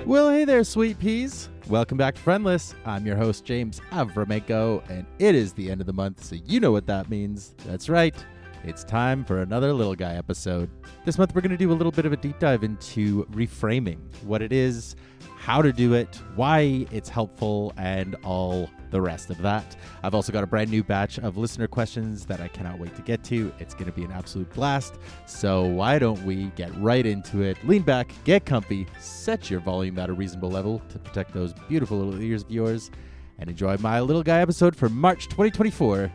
Well, hey there, sweet peas. Welcome back to Friendless. I'm your host, James Avramenko, and it is the end of the month, so you know what that means. That's right. It's time for another Little Guy episode. This month, we're going to do a little bit of a deep dive into reframing, what it is, how to do it, why it's helpful, and all the rest of that. I've also got a brand new batch of listener questions that I cannot wait to get to. It's going to be an absolute blast. So why don't we get right into it? Lean back, get comfy, set your volume at a reasonable level to protect those beautiful little ears of yours, and enjoy my Little Guy episode for March 2024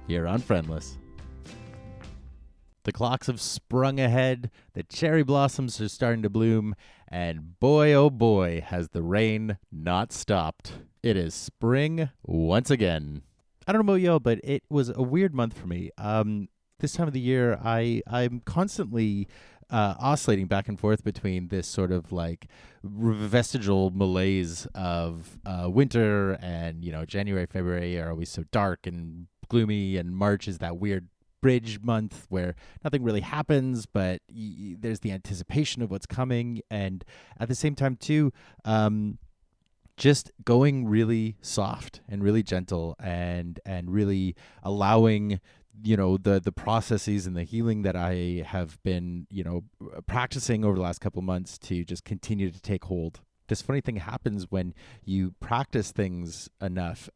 here on Friendless. The clocks have sprung ahead, the cherry blossoms are starting to bloom, and boy oh boy has the rain not stopped. It is spring once again. I don't know about y'all, but it was a weird month for me. This time of the year, I'm constantly oscillating back and forth between this sort of like vestigial malaise of winter and, you know, January, February are always so dark and gloomy, and March is that weird bridge month where nothing really happens, but there's the anticipation of what's coming, and at the same time too, just going really soft and really gentle and really allowing, you know, the processes and the healing that I have been, you know, practicing over the last couple of months to just continue to take hold. This funny thing happens when you practice things enough.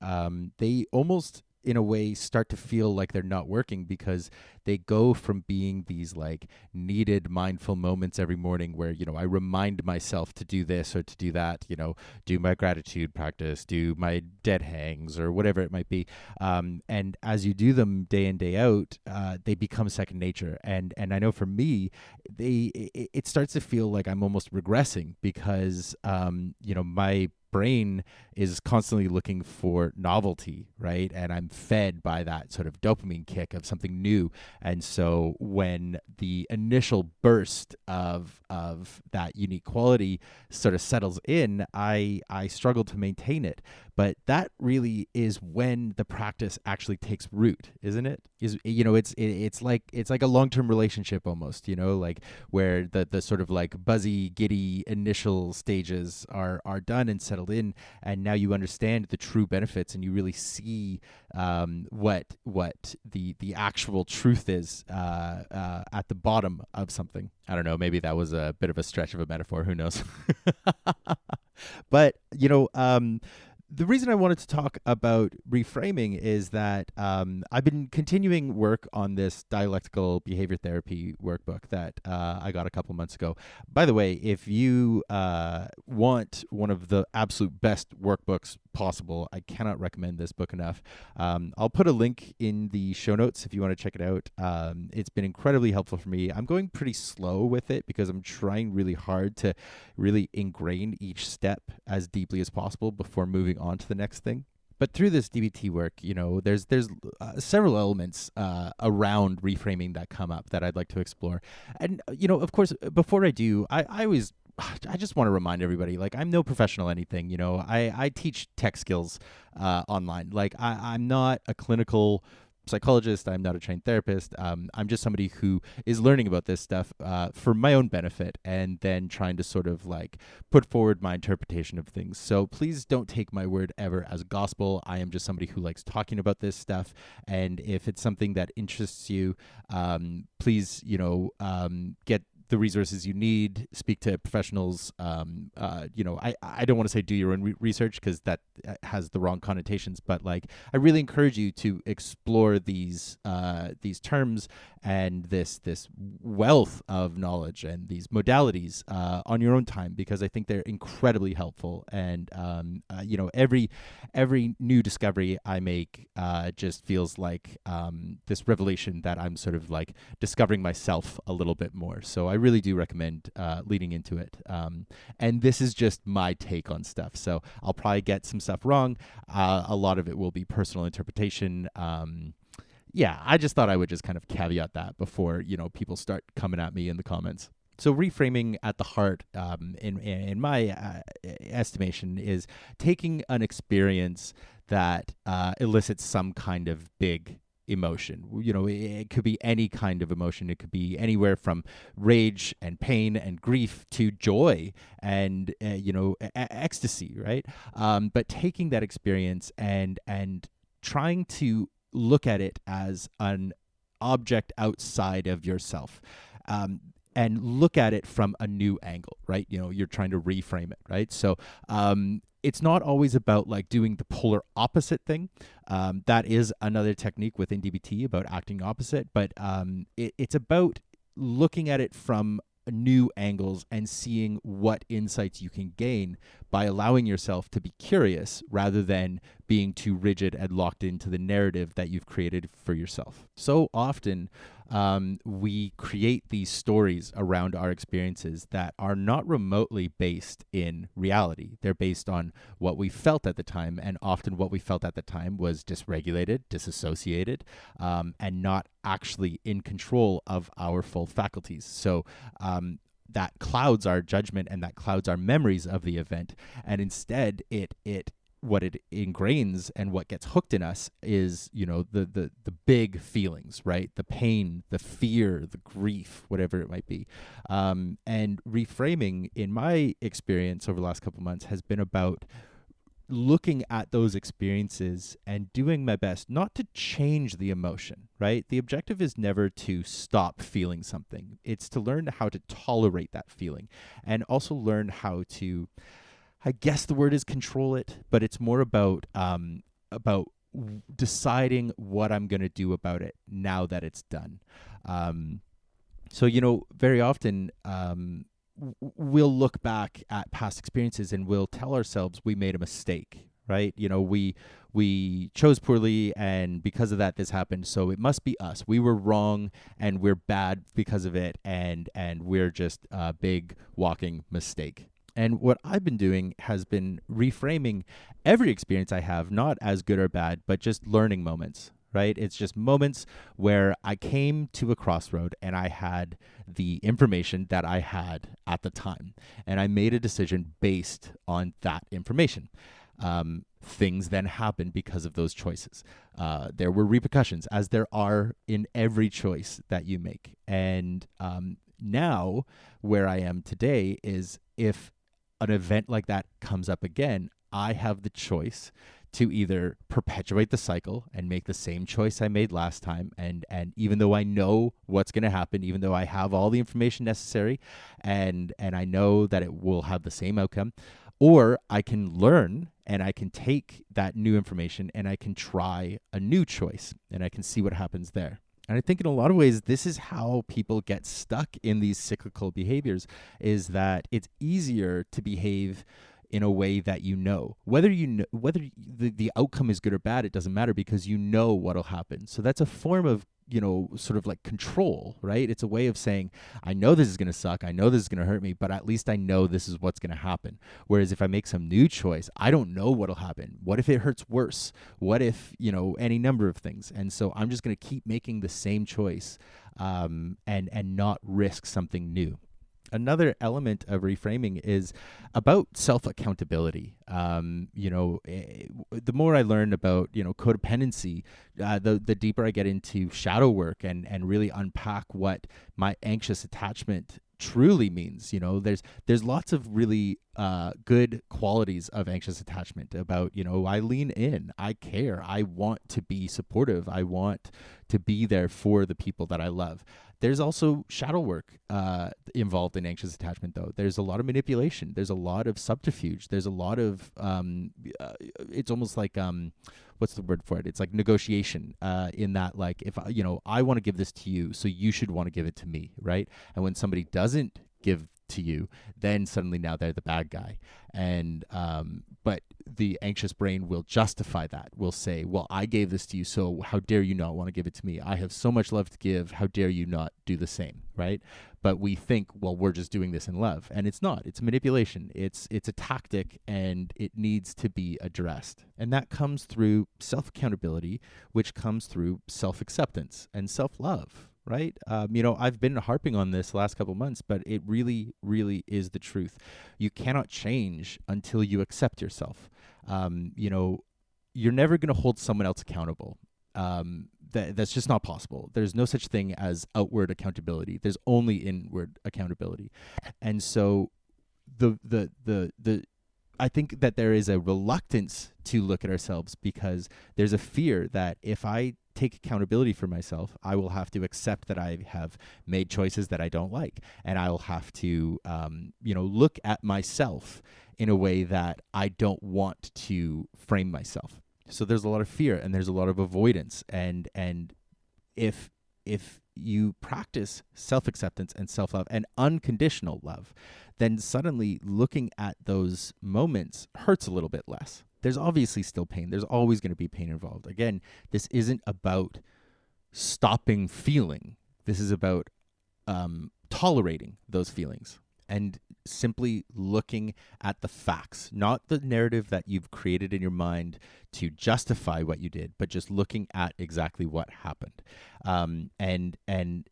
They almost in a way start to feel like they're not working, because they go from being these like needed mindful moments every morning where, you know, I remind myself to do this or to do that, you know, do my gratitude practice, do my dead hangs or whatever it might be. And as you do them day in, day out, they become second nature. And I know for me, it starts to feel like I'm almost regressing because, you know, my brain is constantly looking for novelty, right? And I'm fed by that sort of dopamine kick of something new. And so when the initial burst of that unique quality sort of settles in, I struggle to maintain it. But that really is when the practice actually takes root, isn't it? You know, it's like a long-term relationship almost, you know, like where the sort of like buzzy, giddy initial stages are done and settled in, and now you understand the true benefits and you really see what the actual truth is at the bottom of something. I don't know, maybe that was a bit of a stretch of a metaphor, who knows? But, you know, the reason I wanted to talk about reframing is that I've been continuing work on this dialectical behavior therapy workbook that I got a couple months ago. By the way, if you want one of the absolute best workbooks possible, I cannot recommend this book enough. I'll put a link in the show notes if you want to check it out. It's been incredibly helpful for me. I'm going pretty slow with it because I'm trying really hard to really ingrain each step as deeply as possible before moving on to the next thing. But through this DBT work, you know, there's several elements around reframing that come up that I'd like to explore. And, you know, of course, before I do, I just want to remind everybody, like, I'm no professional anything, you know. I teach tech skills online. Like, I'm not a clinical psychologist. I'm not a trained therapist. I'm just somebody who is learning about this stuff for my own benefit, and then trying to sort of like put forward my interpretation of things. So please don't take my word ever as gospel. I am just somebody who likes talking about this stuff. And if it's something that interests you, please, you know, get the resources you need, speak to professionals. You know, I don't want to say do your own research because that has the wrong connotations, but like I really encourage you to explore these terms and this wealth of knowledge and these modalities on your own time, because I think they're incredibly helpful. And you know, every new discovery I make just feels like this revelation that I'm sort of like discovering myself a little bit more. So I really do recommend leading into it. And this is just my take on stuff. So I'll probably get some stuff wrong. A lot of it will be personal interpretation. Yeah, I just thought I would just kind of caveat that before, you know, people start coming at me in the comments. So reframing at the heart, in my estimation, is taking an experience that elicits some kind of big emotion. It could be any kind of emotion. It could be anywhere from rage and pain and grief to joy and ecstasy, right? But taking that experience and trying to look at it as an object outside of yourself. And look at it from a new angle, right? You're trying to reframe it, right? So it's not always about like doing the polar opposite thing. That is another technique within DBT about acting opposite, but it's about looking at it from new angles and seeing what insights you can gain by allowing yourself to be curious rather than being too rigid and locked into the narrative that you've created for yourself. So often we create these stories around our experiences that are not remotely based in reality. They're based on what we felt at the time, and often what we felt at the time was dysregulated, disassociated, and not actually in control of our full faculties. So that clouds our judgment and that clouds our memories of the event, and instead what it ingrains and what gets hooked in us is the big feelings, right? The pain, the fear, the grief, whatever it might be. And reframing, in my experience over the last couple of months, has been about looking at those experiences and doing my best not to change the emotion, right? The objective is never to stop feeling something. It's to learn how to tolerate that feeling and also learn how to, I guess the word is control it, but it's more about deciding what I'm going to do about it now that it's done. So very often we'll look back at past experiences and we'll tell ourselves we made a mistake, right? We chose poorly, and because of that, this happened. So it must be us. We were wrong, and we're bad because of it, and we're just a big walking mistake. And what I've been doing has been reframing every experience I have, not as good or bad, but just learning moments, right? It's just moments where I came to a crossroad and I had the information that I had at the time. And I made a decision based on that information. Things then happened because of those choices. There were repercussions, as there are in every choice that you make. And now where I am today is, if an event like that comes up again, I have the choice to either perpetuate the cycle and make the same choice I made last time, and even though I know what's going to happen, even though I have all the information necessary, and I know that it will have the same outcome, or I can learn and I can take that new information and I can try a new choice and I can see what happens there. And I think in a lot of ways, this is how people get stuck in these cyclical behaviors, is that it's easier to behave in a way that whether the outcome is good or bad, it doesn't matter, because what'll happen. So that's a form of sort of like control, right? It's a way of saying, I know this is going to suck, I know this is going to hurt me, but at least I know this is what's going to happen. Whereas if I make some new choice, I don't know what'll happen. What if it hurts worse? What if any number of things? And so I'm just going to keep making the same choice and not risk something new. Another element of reframing is about self-accountability. The more I learn about, codependency, the deeper I get into shadow work and really unpack what my anxious attachment truly means. There's lots of really good qualities of anxious attachment about, I lean in, I care, I want to be supportive, I want to be there for the people that I love. There's also shadow work involved in anxious attachment, though. There's a lot of manipulation. There's a lot of subterfuge. There's a lot of, it's almost like, what's the word for it? It's like negotiation in that, like, if, I want to give this to you, so you should want to give it to me, right? And when somebody doesn't give to you, then suddenly now they're the bad guy. And but the anxious brain will justify that, will say, well, I gave this to you, so how dare you not want to give it to me? I have so much love to give, how dare you not do the same, right? But we think, well, we're just doing this in love, and it's not. It's manipulation. It's a tactic, and it needs to be addressed. And that comes through self-accountability, which comes through self-acceptance and self-love, right? I've been harping on this the last couple of months, but it really, really is the truth. You cannot change until you accept yourself. You're never going to hold someone else accountable. that's just not possible. There's no such thing as outward accountability. There's only inward accountability. And so the I think that there is a reluctance to look at ourselves because there's a fear that if I take accountability for myself, I will have to accept that I have made choices that I don't like, and I will have to, look at myself in a way that I don't want to frame myself. So there's a lot of fear and there's a lot of avoidance, and if you practice self-acceptance and self-love and unconditional love, then suddenly looking at those moments hurts a little bit less. There's obviously still pain. There's always going to be pain involved. Again, this isn't about stopping feeling. This is about tolerating those feelings and simply looking at the facts, not the narrative that you've created in your mind to justify what you did, but just looking at exactly what happened. And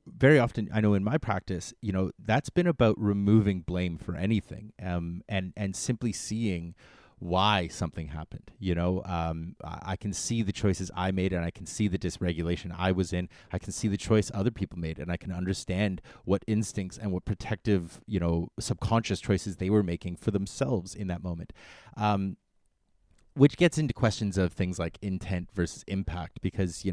very often, I know in my practice, that's been about removing blame for anything, and simply seeing why something happened. I can see the choices I made, and I can see the dysregulation I was in. I can see the choice other people made, and I can understand what instincts and what protective, subconscious choices they were making for themselves in that moment. Which gets into questions of things like intent versus impact, because,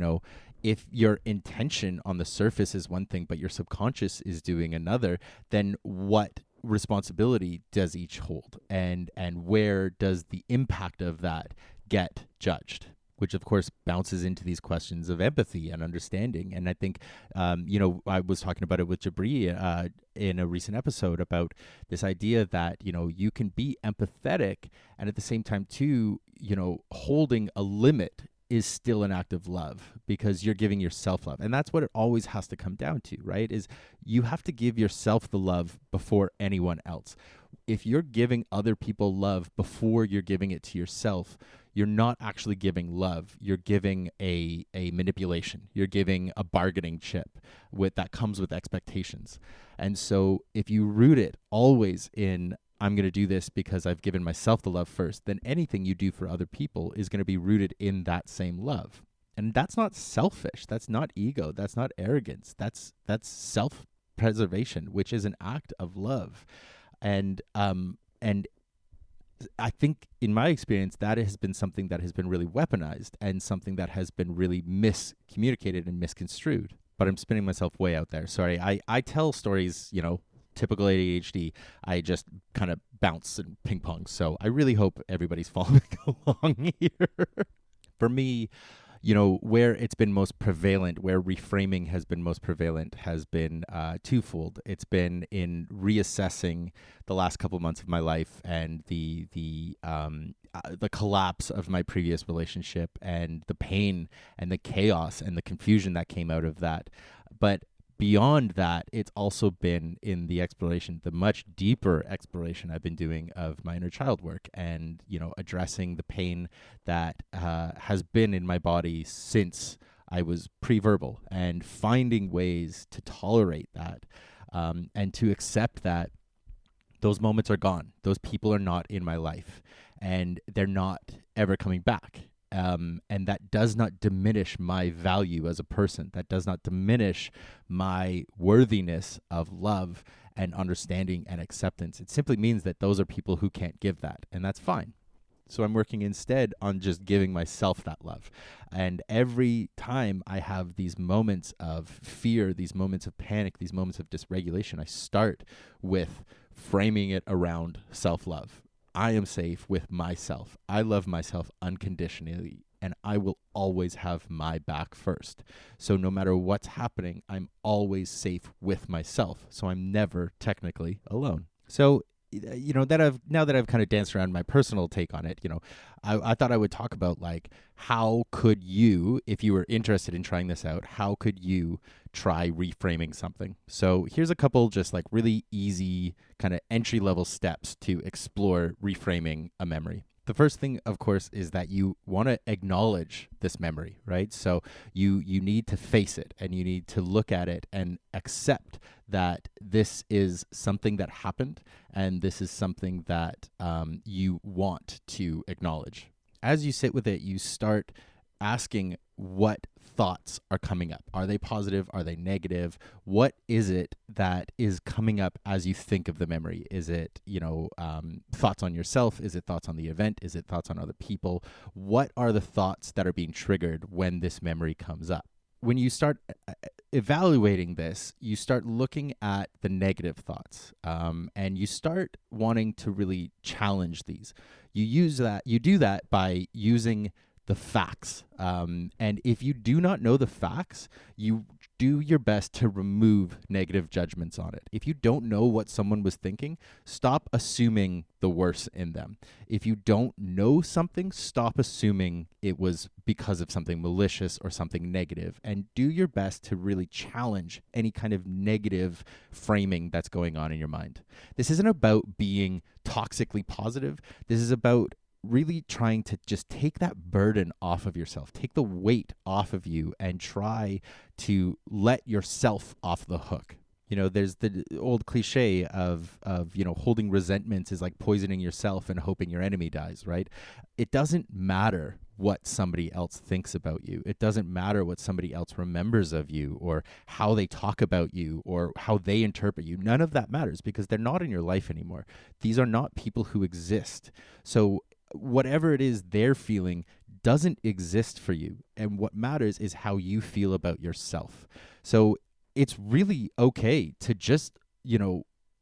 if your intention on the surface is one thing, but your subconscious is doing another, then what responsibility does each hold? And where does the impact of that get judged? Which, of course, bounces into these questions of empathy and understanding. And I think, I was talking about it with Jabri in a recent episode about this idea that, you can be empathetic and at the same time, too, holding a limit is still an act of love because you're giving yourself love. And that's what it always has to come down to, right? Is you have to give yourself the love before anyone else. If you're giving other people love before you're giving it to yourself, you're not actually giving love. You're giving a manipulation. You're giving a bargaining chip that comes with expectations. And so if you root it always in, I'm going to do this because I've given myself the love first, then anything you do for other people is going to be rooted in that same love. And that's not selfish. That's not ego. That's not arrogance. That's self-preservation, which is an act of love. And I think in my experience, that has been something that has been really weaponized and something that has been really miscommunicated and misconstrued. But I'm spinning myself way out there. Sorry. I tell stories, typical ADHD, I just kind of bounce and ping pong. So I really hope everybody's following along here. For me, where it's been most prevalent, where reframing has been most prevalent, has been twofold. It's been in reassessing the last couple of months of my life and the collapse of my previous relationship and the pain and the chaos and the confusion that came out of that. But beyond that, it's also been in the exploration, the much deeper exploration I've been doing of my inner child work and, addressing the pain that has been in my body since I was pre-verbal and finding ways to tolerate that and to accept that those moments are gone. Those people are not in my life and they're not ever coming back. And that does not diminish my value as a person. That does not diminish my worthiness of love and understanding and acceptance. It simply means that those are people who can't give that, and that's fine. So I'm working instead on just giving myself that love. And every time I have these moments of fear, these moments of panic, these moments of dysregulation, I start with framing it around self-love. I am safe with myself. I love myself unconditionally, and I will always have my back first. So no matter what's happening, I'm always safe with myself. So I'm never technically alone. So, now that I've kind of danced around my personal take on it, I thought I would talk about how could you, if you were interested in trying this out, how could you try reframing something? So here's a couple just really easy kind of entry level steps to explore reframing a memory. The first thing, of course, is that you want to acknowledge this memory, right? So you need to face it and you need to look at it and accept that this is something that happened and this is something that you want to acknowledge. As you sit with it, you start asking what thoughts are coming up? Are they positive? Are they negative? What is it that is coming up as you think of the memory? Is it, thoughts on yourself? Is it thoughts on the event? Is it thoughts on other people? What are the thoughts that are being triggered when this memory comes up? When you start evaluating this, you start looking at the negative thoughts, and you start wanting to really challenge these. You do that by using the facts. And if you do not know the facts, you do your best to remove negative judgments on it. If you don't know what someone was thinking, stop assuming the worst in them. If you don't know something, stop assuming it was because of something malicious or something negative, and do your best to really challenge any kind of negative framing that's going on in your mind. This isn't about being toxically positive. This is about really trying to just take that burden off of yourself, take the weight off of you, and try to let yourself off the hook. There's the old cliche of holding resentments is like poisoning yourself and hoping your enemy dies, right? It doesn't matter what somebody else thinks about you. It doesn't matter what somebody else remembers of you, or how they talk about you, or how they interpret you. None of that matters, because they're not in your life anymore. These are not people who exist. So whatever it is they're feeling doesn't exist for you. And what matters is how you feel about yourself. So it's really okay to just,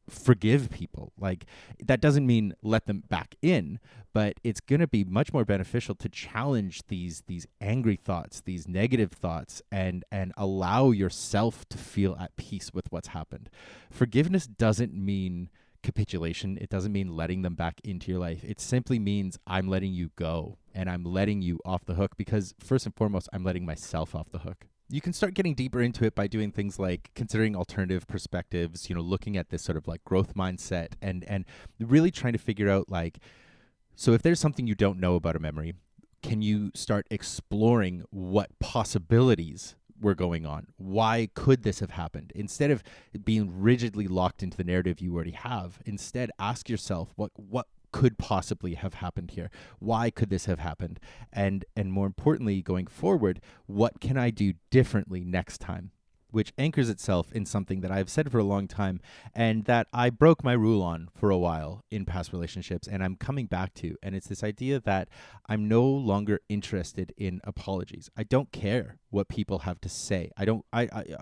forgive people. Like, that doesn't mean let them back in, but it's going to be much more beneficial to challenge these angry thoughts, these negative thoughts, and allow yourself to feel at peace with what's happened. Forgiveness doesn't mean capitulation. It doesn't mean letting them back into your life. It simply means I'm letting you go, and I'm letting you off the hook, because first and foremost, I'm letting myself off the hook. You can start getting deeper into it by doing things like considering alternative perspectives, looking at this sort of like growth mindset, and really trying to figure out, like, so if there's something you don't know about a memory, can you start exploring what possibilities were going on? Why could this have happened? Instead of being rigidly locked into the narrative you already have, instead ask yourself, what could possibly have happened here? Why could this have happened? And more importantly, going forward, what can I do differently next time? Which anchors itself in something that I've said for a long time, and that I broke my rule on for a while in past relationships, and I'm coming back to. And it's this idea that I'm no longer interested in apologies. I don't care what people have to say. I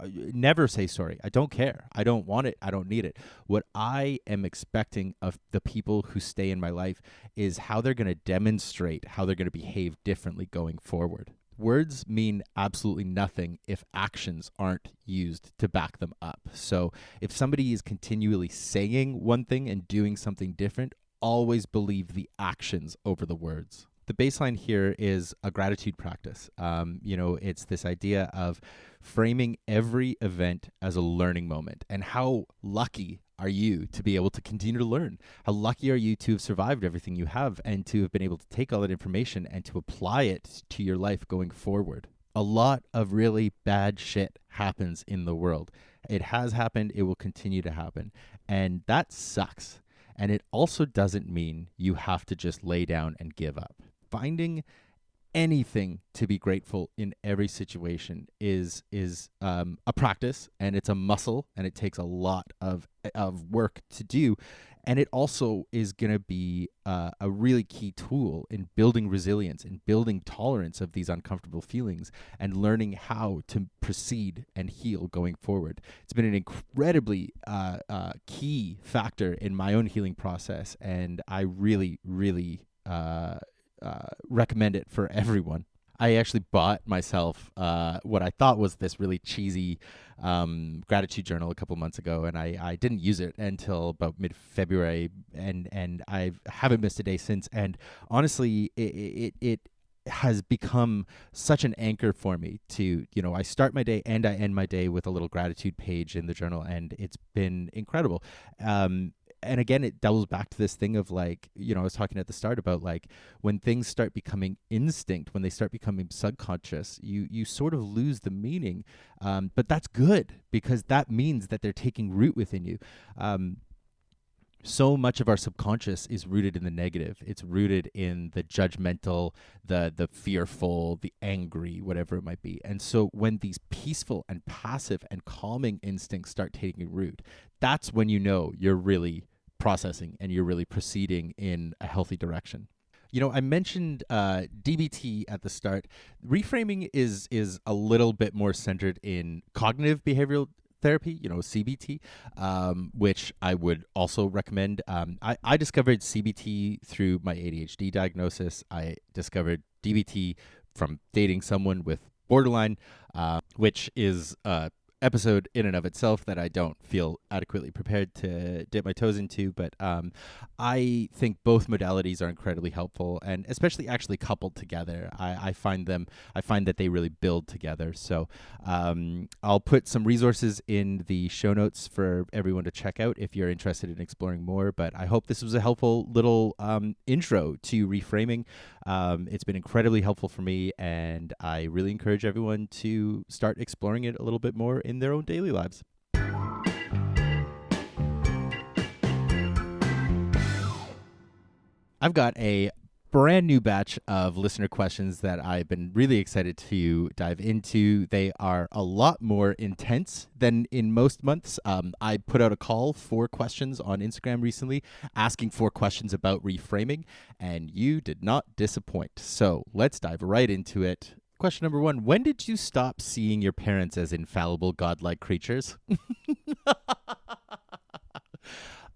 never say sorry. I don't care. I don't want it. I don't need it. What I am expecting of the people who stay in my life is how they're going to demonstrate how they're going to behave differently going forward. Words mean absolutely nothing if actions aren't used to back them up. So if somebody is continually saying one thing and doing something different, always believe the actions over the words. The baseline here is a gratitude practice. It's this idea of framing every event as a learning moment. And how lucky are you to be able to continue to learn? How lucky are you to have survived everything you have, and to have been able to take all that information and to apply it to your life going forward? A lot of really bad shit happens in the world. It has happened. It will continue to happen. And that sucks. And it also doesn't mean you have to just lay down and give up. Finding anything to be grateful in every situation is a practice, and it's a muscle, and it takes a lot of work to do. And it also is going to be a really key tool in building resilience, in building tolerance of these uncomfortable feelings, and learning how to proceed and heal going forward. It's been an incredibly key factor in my own healing process, and I really, really recommend it for everyone. I actually bought myself what I thought was this really cheesy gratitude journal a couple months ago, and I didn't use it until about mid-February, and I haven't missed a day since. And honestly, it has become such an anchor for me to, I start my day and I end my day with a little gratitude page in the journal, and it's been incredible. And again, it doubles back to this thing of, like, I was talking at the start about, like, when things start becoming instinct, when they start becoming subconscious, you sort of lose the meaning. But that's good, because that means that they're taking root within you. so much of our subconscious is rooted in the negative. It's rooted in the judgmental, the fearful, the angry, whatever it might be. And so when these peaceful and passive and calming instincts start taking root, that's when you know you're really processing and you're really proceeding in a healthy direction. I mentioned DBT at the start. Reframing is a little bit more centered in cognitive behavioral therapy, CBT, which I would also recommend. I discovered CBT through my ADHD diagnosis. I discovered DBT from dating someone with borderline, which is episode in and of itself that I don't feel adequately prepared to dip my toes into, but I think both modalities are incredibly helpful, and especially actually coupled together. I find that they really build together. So I'll put some resources in the show notes for everyone to check out if you're interested in exploring more, but I hope this was a helpful little intro to reframing. It's been incredibly helpful for me, and I really encourage everyone to start exploring it a little bit more in their own daily lives. I've got a brand new batch of listener questions that I've been really excited to dive into. They are a lot more intense than in most months. I put out a call for questions on Instagram recently, asking for questions about reframing, and you did not disappoint. So let's dive right into it. Question number 1, when did you stop seeing your parents as infallible, godlike creatures?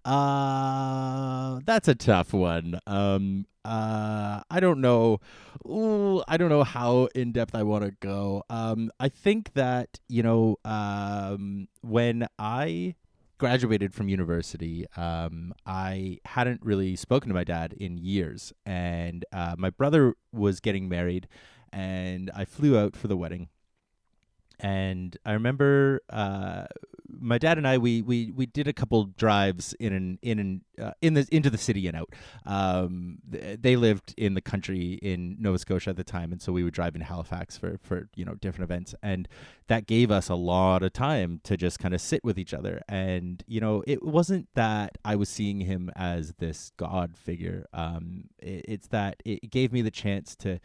That's a tough one. I don't know. I don't know how in depth I want to go. I think that, when I graduated from university, I hadn't really spoken to my dad in years, and my brother was getting married, and I flew out for the wedding. And I remember my dad and I we did a couple drives into the city and out. They lived in the country in Nova Scotia at the time, and so we would drive in Halifax for different events, and that gave us a lot of time to just kind of sit with each other. And it wasn't that I was seeing him as this god figure. It's that it gave me the chance to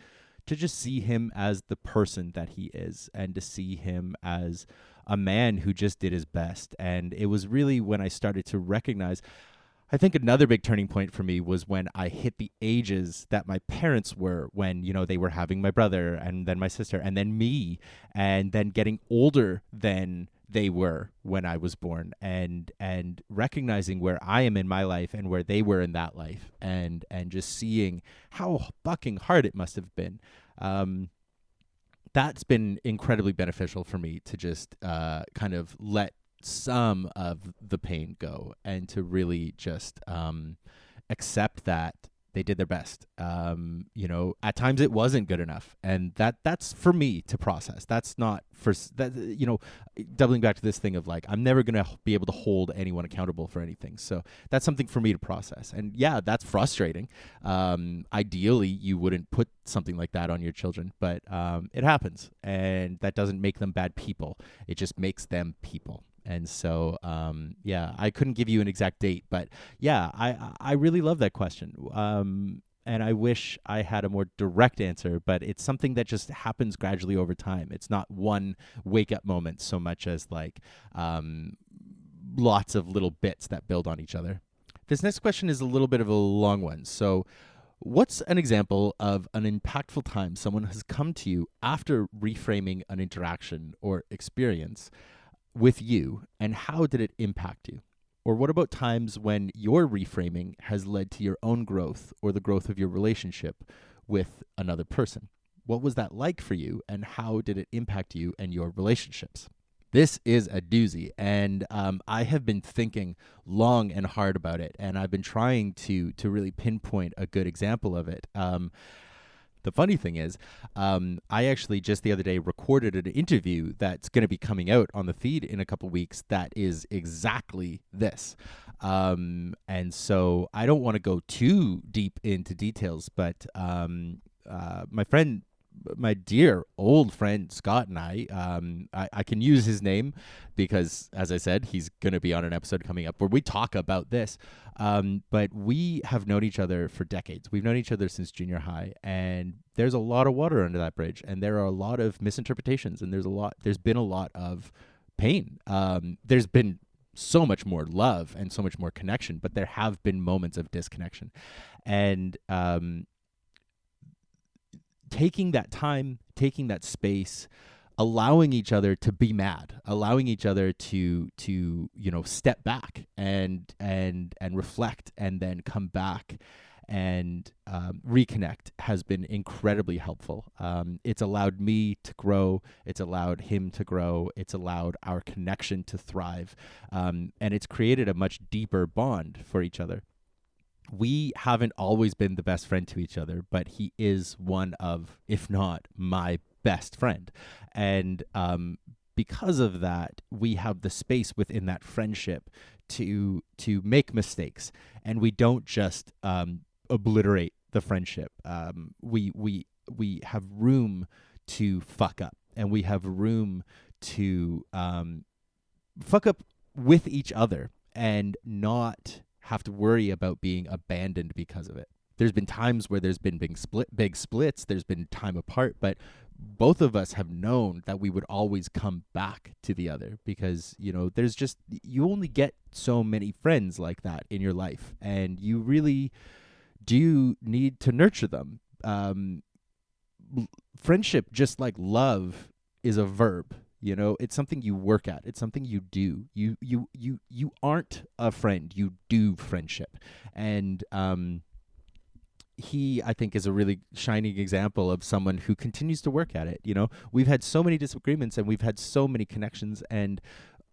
just see him as the person that he is, and to see him as a man who just did his best. And it was really when I started to recognize, I think another big turning point for me was when I hit the ages that my parents were, when, they were having my brother and then my sister and then me, and then getting older than they were when I was born, and recognizing where I am in my life and where they were in that life, and just seeing how fucking hard it must have been. That's been incredibly beneficial for me to just kind of let some of the pain go, and to really just accept that they did their best. At times it wasn't good enough, and that's for me to process. That's not for that. Doubling back to this thing of like, I'm never gonna be able to hold anyone accountable for anything. So that's something for me to process. And yeah, that's frustrating. Ideally, you wouldn't put something like that on your children, but it happens, and that doesn't make them bad people. It just makes them people. And so, I couldn't give you an exact date, but yeah, I really love that question. And I wish I had a more direct answer, but it's something that just happens gradually over time. It's not one wake up moment so much as like lots of little bits that build on each other. This next question is a little bit of a long one. So what's an example of an impactful time someone has come to you after reframing an interaction or experience with you, and how did it impact you? Or what about times when your reframing has led to your own growth or the growth of your relationship with another person? What was that like for you, and how did it impact you and your relationships? This is a doozy, and I have been thinking long and hard about it, and I've been trying to really pinpoint a good example of it. The funny thing is, I actually just the other day recorded an interview that's going to be coming out on the feed in a couple weeks that is exactly this. And so I don't want to go too deep into details, but my friend my dear old friend Scott and I can use his name because, as I said, he's going to be on an episode coming up where we talk about this. But we have known each other for decades. We've known each other since junior high, and there's a lot of water under that bridge, and there are a lot of misinterpretations, and there's been a lot of pain. There's been so much more love and so much more connection, but there have been moments of disconnection. And taking that time, taking that space, allowing each other to be mad, allowing each other to step back and reflect, and then come back and reconnect has been incredibly helpful. It's allowed me to grow. It's allowed him to grow. It's allowed our connection to thrive. And it's created a much deeper bond for each other. We haven't always been the best friend to each other, but he is one of, if not my best friend. And because of that, we have the space within that friendship to make mistakes, and we don't just obliterate the friendship. We have room to fuck up, and we have room to fuck up with each other and not have to worry about being abandoned because of it. There's been times where there's been big splits, there's been time apart, but both of us have known that we would always come back to the other, because there's just, you only get so many friends like that in your life, and you really do need to nurture them. Friendship, just like love, is a verb. It's something you work at. It's something you do. You aren't a friend. You do friendship. And he, I think, is a really shining example of someone who continues to work at it. We've had so many disagreements, and we've had so many connections, and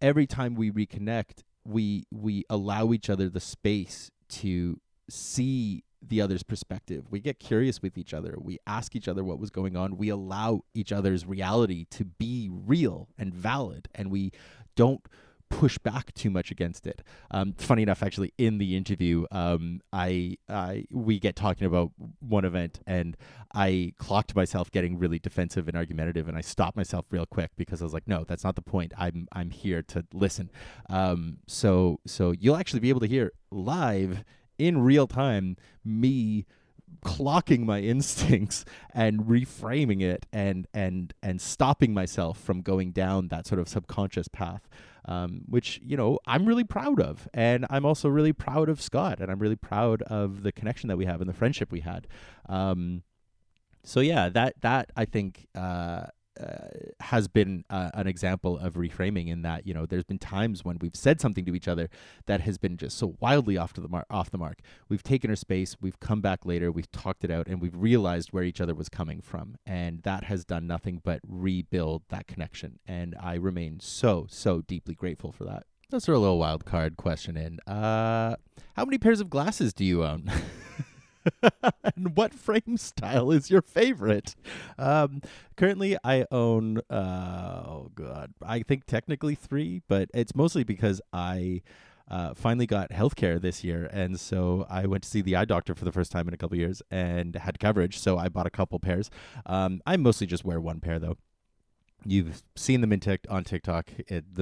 every time we reconnect, we allow each other the space to see the other's perspective. We get curious with each other. We ask each other what was going on. We allow each other's reality to be real and valid, and we don't push back too much against it. Funny enough, actually, in the interview, we get talking about one event, and I clocked myself getting really defensive and argumentative, and I stopped myself real quick because I was like, no, that's not the point. I'm here to listen. So you'll actually be able to hear live in real time me clocking my instincts and reframing it and stopping myself from going down that sort of subconscious path, which I'm really proud of. And I'm also really proud of Scott, and I'm really proud of the connection that we have and the friendship we had. So yeah, that I think has been an example of reframing, in that there's been times when we've said something to each other that has been just so wildly off the mark. We've taken our space, we've come back later, we've talked it out, and we've realized where each other was coming from, and that has done nothing but rebuild that connection. And I remain so deeply grateful for that. Let's throw a little wild card question in. How many pairs of glasses do you own? And what frame style is your favorite? Currently, I own, I think technically 3, but it's mostly because I finally got healthcare this year, and so I went to see the eye doctor for the first time in a couple of years and had coverage, so I bought a couple pairs. I mostly just wear one pair, though. You've seen them on TikTok,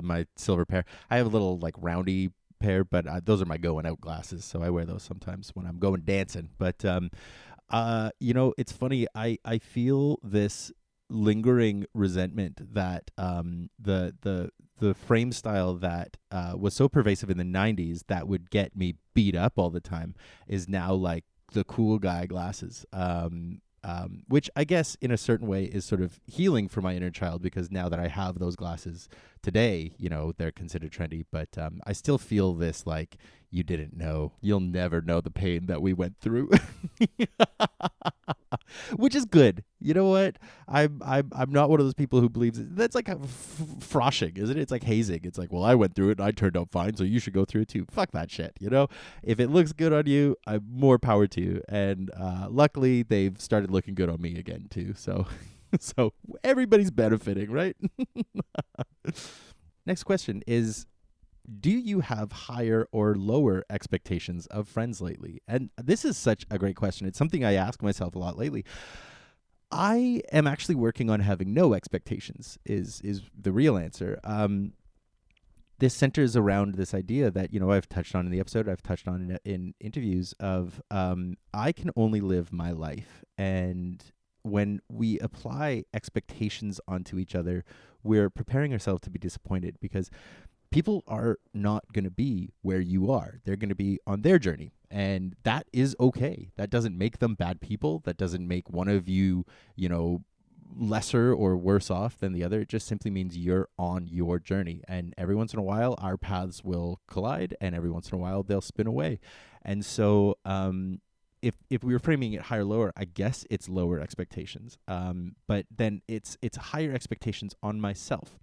my silver pair. I have a little roundy pair, but those are my going out glasses, so I wear those sometimes when I'm going dancing. But it's funny, I feel this lingering resentment that the frame style that was so pervasive in the 90s that would get me beat up all the time is now like the cool guy glasses. Which I guess in a certain way is sort of healing for my inner child, because now that I have those glasses today, they're considered trendy, but I still feel this like, you didn't know. You'll never know the pain that we went through. Which is good. You know what? I'm not one of those people who believes that's like froshing, isn't it? It's like hazing. It's like, well, I went through it and I turned out fine, so you should go through it too. Fuck that shit. If it looks good on you, I'm more power to you. And luckily, they've started looking good on me again too. So everybody's benefiting, right? Next question is, do you have higher or lower expectations of friends lately? And this is such a great question. It's something I ask myself a lot lately. I am actually working on having no expectations is the real answer. This centers around this idea that, I've touched on in the episode, I've touched on in interviews of, I can only live my life. And when we apply expectations onto each other, we're preparing ourselves to be disappointed, because people are not going to be where you are. They're going to be on their journey. And that is okay. That doesn't make them bad people. That doesn't make one of you, lesser or worse off than the other. It just simply means you're on your journey. And every once in a while, our paths will collide, and every once in a while, they'll spin away. And so, if we were framing it higher lower, I guess it's lower expectations. But then it's higher expectations on myself,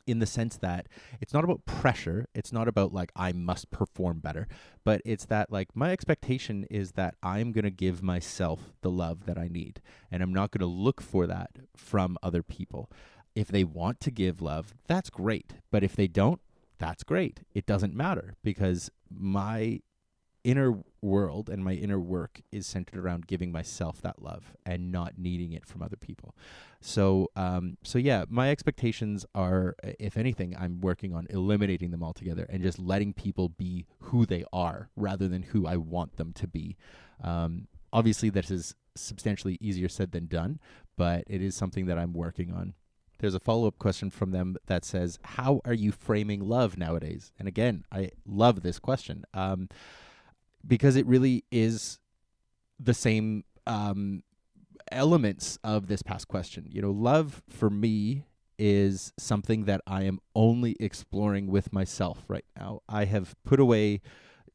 in the sense that it's not about pressure. It's not about like, I must perform better, but it's that like, my expectation is that I'm going to give myself the love that I need, and I'm not going to look for that from other people. If they want to give love, that's great. But if they don't, that's great. It doesn't matter, because my inner world and my inner work is centered around giving myself that love and not needing it from other people. So yeah, my expectations are, if anything, I'm working on eliminating them altogether and just letting people be who they are rather than who I want them to be. Obviously, this is substantially easier said than done, but it is something that I'm working on. There's a follow-up question from them that says, how are you framing love nowadays? And again, I love this question. Because it really is the same elements of this past question. Love for me is something that I am only exploring with myself right now. I have put away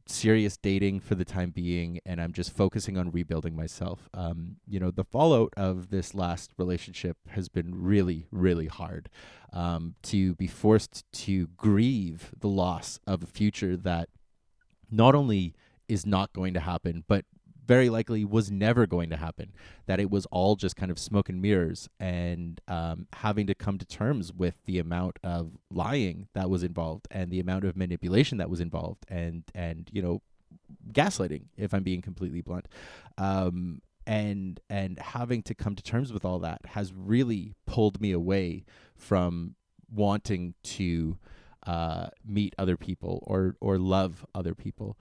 serious dating for the time being, and I'm just focusing on rebuilding myself. The fallout of this last relationship has been really, really hard. To be forced to grieve the loss of a future that not only is not going to happen, but very likely was never going to happen, that it was all just kind of smoke and mirrors, and having to come to terms with the amount of lying that was involved, and the amount of manipulation that was involved, and gaslighting, if I'm being completely blunt, and having to come to terms with all that has really pulled me away from wanting to meet other people or love other people.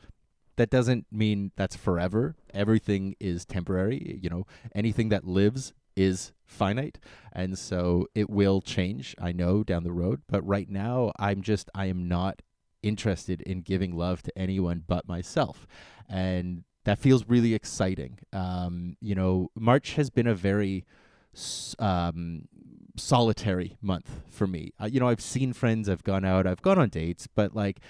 That doesn't mean that's forever. Everything is temporary. Anything that lives is finite. And so it will change, I know, down the road. But right now, I am not interested in giving love to anyone but myself. And that feels really exciting. March has been a very solitary month for me. I've seen friends, I've gone out, I've gone on dates, but like,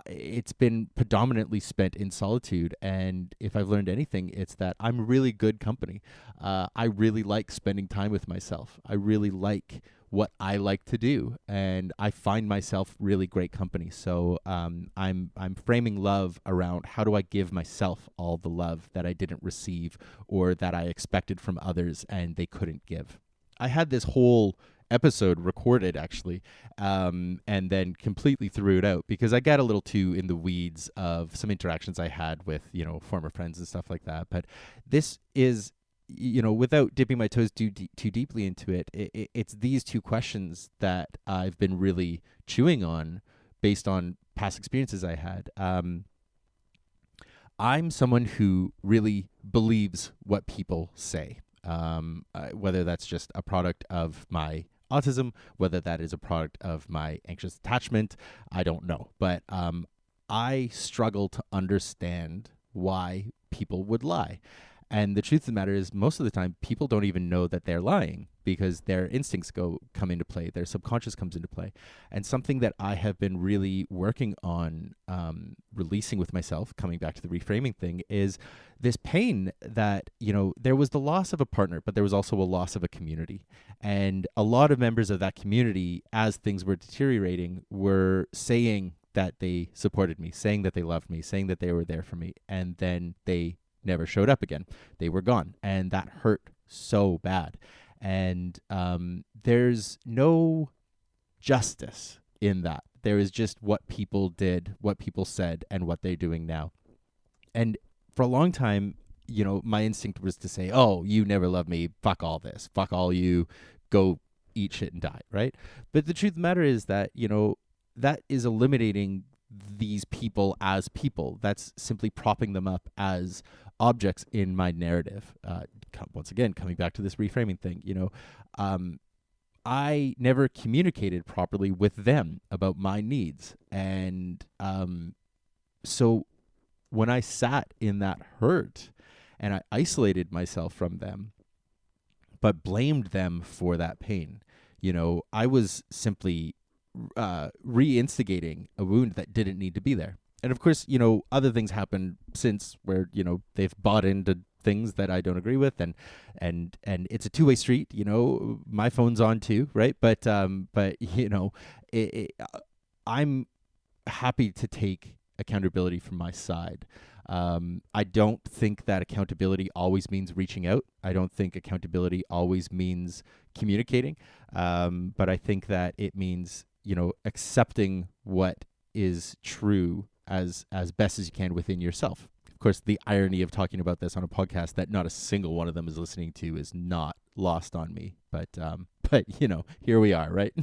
it's been predominantly spent in solitude. And if I've learned anything, it's that I'm really good company. I really like spending time with myself. I really like what I like to do, and I find myself really great company. So I'm framing love around, how do I give myself all the love that I didn't receive or that I expected from others and they couldn't give. I had this whole episode recorded, actually, and then completely threw it out because I got a little too in the weeds of some interactions I had with former friends and stuff like that. But this is, without dipping my toes too deeply into it, it's these two questions that I've been really chewing on based on past experiences I had. I'm someone who really believes what people say, whether that's just a product of my autism, whether that is a product of my anxious attachment, I don't know. But I struggle to understand why people would lie. And the truth of the matter is, most of the time, people don't even know that they're lying because their instincts come into play, their subconscious comes into play. And something that I have been really working on releasing with myself, coming back to the reframing thing, is this pain that, there was the loss of a partner, but there was also a loss of a community. And a lot of members of that community, as things were deteriorating, were saying that they supported me, saying that they loved me, saying that they were there for me. And then they never showed up again. They were gone. And that hurt so bad. And there's no justice in that. There is just what people did, what people said, and what they're doing now. And for a long time, my instinct was to say, oh, you never loved me, fuck all this, fuck all you, go eat shit and die, right? But the truth of the matter is that, that is eliminating these people as people. That's simply propping them up as objects in my narrative. Once again, coming back to this reframing thing, I never communicated properly with them about my needs. And so when I sat in that hurt and I isolated myself from them, but blamed them for that pain, I was simply re-instigating a wound that didn't need to be there. And of course, other things happen since where, they've bought into things that I don't agree with, and it's a two-way street. My phone's on too, right? But I'm happy to take accountability from my side. I don't think that accountability always means reaching out. I don't think accountability always means communicating. But I think that it means, accepting what is true as best as you can within yourself. Of course, the irony of talking about this on a podcast that not a single one of them is listening to is not lost on me. But here we are, right?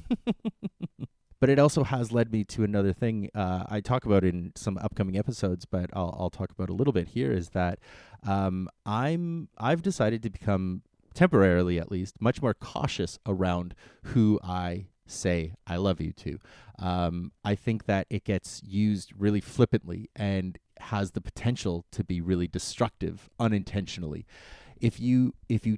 But it also has led me to another thing I talk about in some upcoming episodes, but I'll talk about a little bit here, is that I've decided to become, temporarily at least, much more cautious around who I say I love you to. I think that it gets used really flippantly and has the potential to be really destructive unintentionally. If you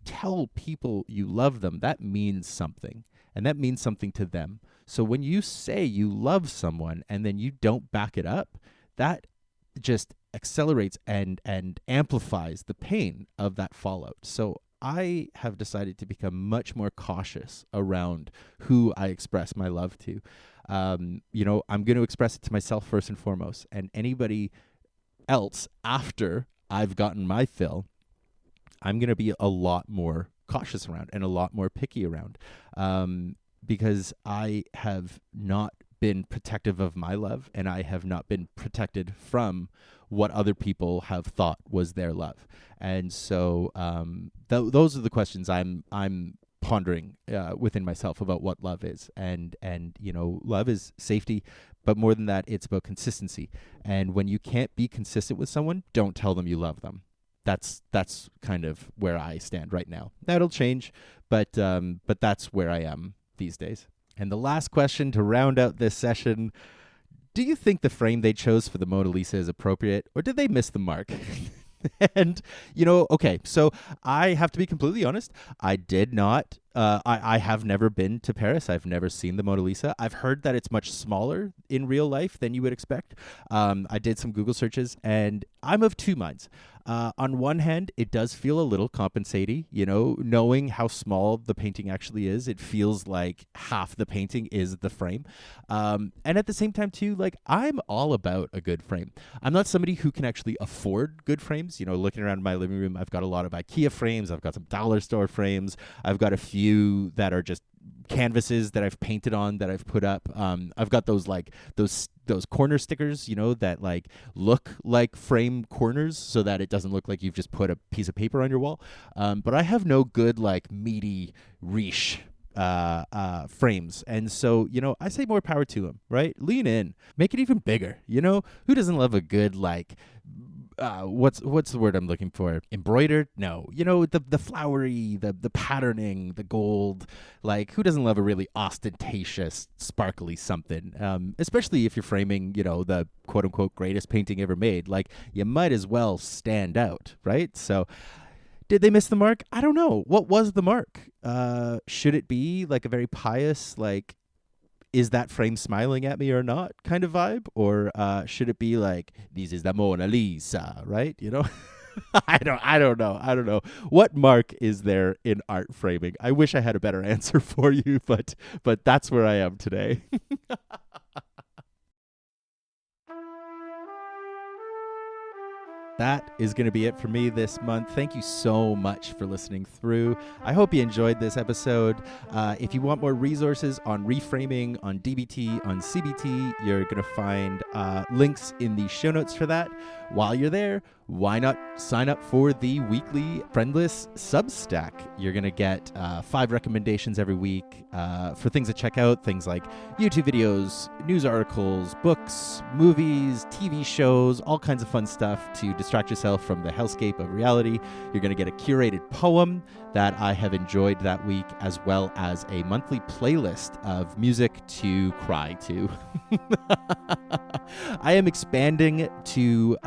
tell people you love them, that means something, and that means something to them. So when you say you love someone and then you don't back it up, that just accelerates and amplifies the pain of that fallout. So I have decided to become much more cautious around who I express my love to. I'm going to express it to myself first and foremost, and anybody else after I've gotten my fill, I'm going to be a lot more cautious around and a lot more picky around, because I have not been protective of my love, and I have not been protected from what other people have thought was their love. And so those are the questions I'm pondering within myself about what love is. And love is safety, but more than that, it's about consistency. And when you can't be consistent with someone, don't tell them you love them. That's kind of where I stand right now. That'll change, but that's where I am these days. And the last question to round out this session: do you think the frame they chose for the Mona Lisa is appropriate, or did they miss the mark? And, okay, so I have to be completely honest. I did not. I have never been to Paris. I've never seen the Mona Lisa. I've heard that it's much smaller in real life than you would expect. I did some Google searches, and I'm of two minds. On one hand, it does feel a little compensating, knowing how small the painting actually is. It feels like half the painting is the frame. And at the same time, too, I'm all about a good frame. I'm not somebody who can actually afford good frames. Looking around my living room, I've got a lot of IKEA frames. I've got some dollar store frames. I've got a few that are just canvases that I've painted on, that I've put up. I've got those corner stickers, that look like frame corners, so that it doesn't look like you've just put a piece of paper on your wall. But I have no good meaty riche frames, and so I say more power to them. Right? Lean in, make it even bigger. Who doesn't love a good what's the word I'm looking for? Embroidered? No. The flowery, the patterning, the gold. Who doesn't love a really ostentatious, sparkly something? Especially if you're framing, the quote unquote greatest painting ever made. You might as well stand out, right? So did they miss the mark? I don't know. What was the mark? Should it be a very pious, is that frame smiling at me or not kind of vibe? Or should it be this is the Mona Lisa, right? I don't know. What mark is there in art framing? I wish I had a better answer for you, but that's where I am today. That is going to be it for me this month. Thank you so much for listening through. I hope you enjoyed this episode. If you want more resources on reframing, on DBT, on CBT, you're going to find links in the show notes for that. While you're there, why not sign up for the weekly Friendless Substack? You're going to get 5 recommendations every week for things to check out, things like YouTube videos, news articles, books, movies, TV shows, all kinds of fun stuff to distract yourself from the hellscape of reality. You're going to get a curated poem that I have enjoyed that week, as well as a monthly playlist of music to cry to. I am expanding to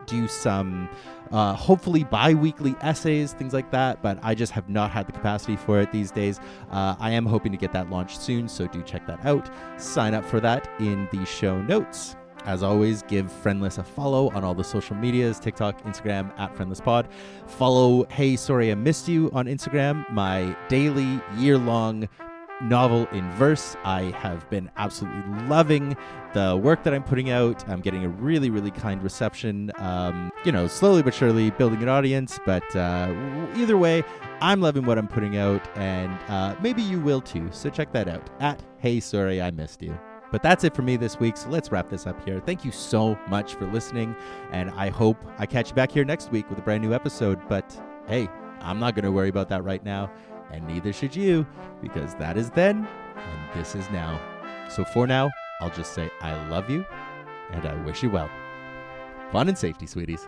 do some hopefully bi-weekly essays, things like that, but I just have not had the capacity for it these days. I am hoping to get that launched soon, so do check that out. Sign up for that in the show notes. As always, give Friendless a follow on all the social medias, TikTok, Instagram, @FriendlessPod. Follow Hey Sorry I Missed You on Instagram, my daily, year-long novel in verse. I have been absolutely loving the work that I'm putting out. I'm getting a really, really kind reception. Slowly but surely building an audience, but either way, I'm loving what I'm putting out, and maybe you will too. So check that out @Hey Sorry I Missed You. But that's it for me this week, so let's wrap this up here. Thank you so much for listening, and I hope I catch you back here next week with a brand new episode. But hey, I'm not going to worry about that right now, and neither should you, because that is then, and this is now. So for now, I'll just say I love you, and I wish you well. Fun and safety, sweeties.